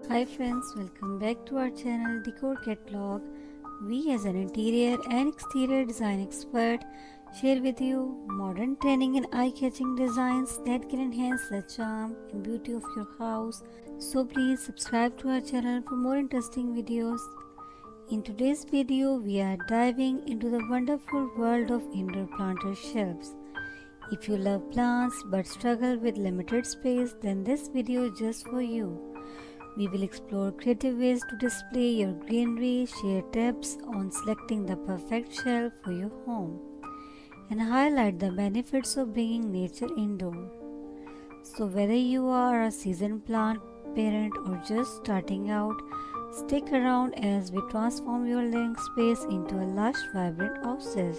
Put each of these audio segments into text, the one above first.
Hi friends, welcome back to our channel Decor Catalog. We as an interior and exterior design expert share with you modern trending and eye-catching designs that can enhance the charm and beauty of your house. So please subscribe to our channel for more interesting videos. In today's video, we are diving into the wonderful world of indoor planter shelves. If you love plants but struggle with limited space, then this video is just for you. We will explore creative ways to display your greenery, share tips on selecting the perfect shelf for your home, and highlight the benefits of bringing nature indoor. So, whether you are a seasoned plant parent or just starting out, stick around as we transform your living space into a lush, vibrant oasis.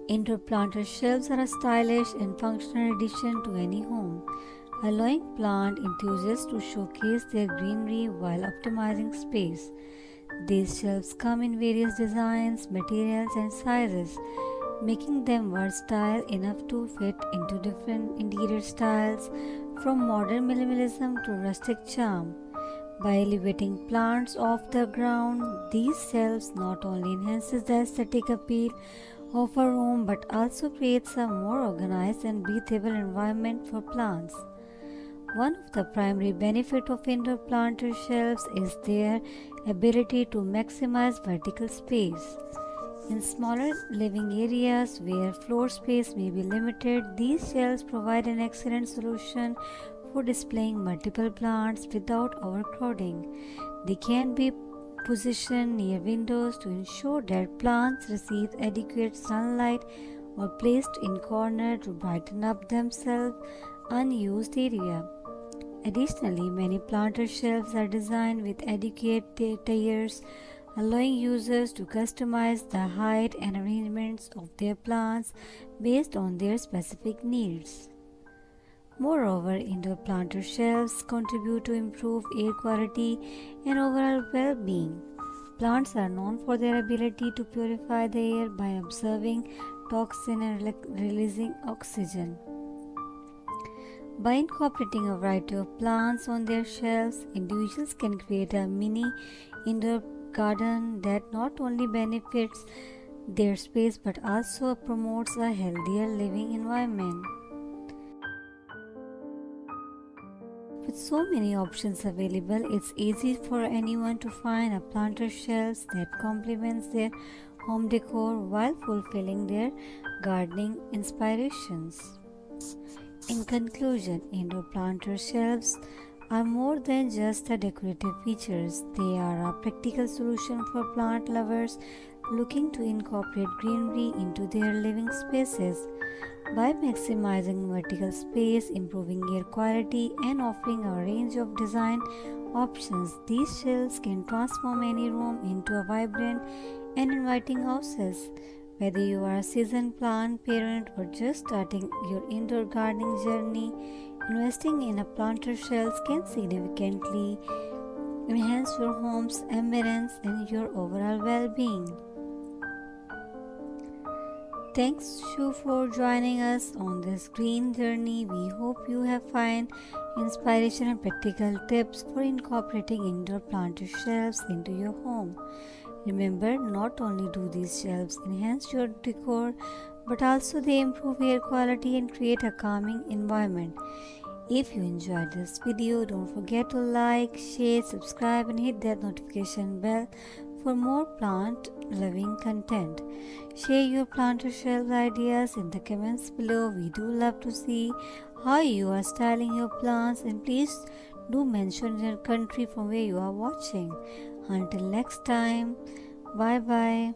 Indoor planter shelves are a stylish and functional addition to any home, allowing plant enthusiasts to showcase their greenery while optimizing space. These shelves come in various designs, materials, and sizes, making them versatile enough to fit into different interior styles, from modern minimalism to rustic charm. By elevating plants off the ground, these shelves not only enhances the aesthetic appeal of a room but also creates a more organized and breathable environment for plants. One of the primary benefits of indoor planter shelves is their ability to maximize vertical space. In smaller living areas where floor space may be limited, these shelves provide an excellent solution for displaying multiple plants without overcrowding. They can be positioned near windows to ensure that plants receive adequate sunlight or placed in corners to brighten up themselves unused area. Additionally, many planter shelves are designed with adequate tiers, allowing users to customize the height and arrangements of their plants based on their specific needs. Moreover, indoor planter shelves contribute to improve air quality and overall well-being. Plants are known for their ability to purify the air by absorbing toxin and releasing oxygen. By incorporating a variety of plants on their shelves, individuals can create a mini indoor garden that not only benefits their space but also promotes a healthier living environment. With so many options available, it's easy for anyone to find a planter shelves that complements their home decor while fulfilling their gardening inspirations. In conclusion, indoor planter shelves are more than just the decorative features. They are a practical solution for plant lovers looking to incorporate greenery into their living spaces. By maximizing vertical space, improving air quality, and offering a range of design options, these shelves can transform any room into a vibrant and inviting oasis. Whether you are a seasoned plant parent or just starting your indoor gardening journey, investing in a planter shelves can significantly enhance your home's ambience and your overall well-being. Thanks Shu for joining us on this green journey. We hope you have find inspiration and practical tips for incorporating indoor planter shelves into your home. Remember, not only do these shelves enhance your decor, but also they improve air quality and create a calming environment. If you enjoyed this video, don't forget to like, share, subscribe and hit that notification bell for more plant loving content. Share your planter shelf ideas in the comments below. We do love to see how you are styling your plants, and please do mention your country from where you are watching. Until next time, bye bye.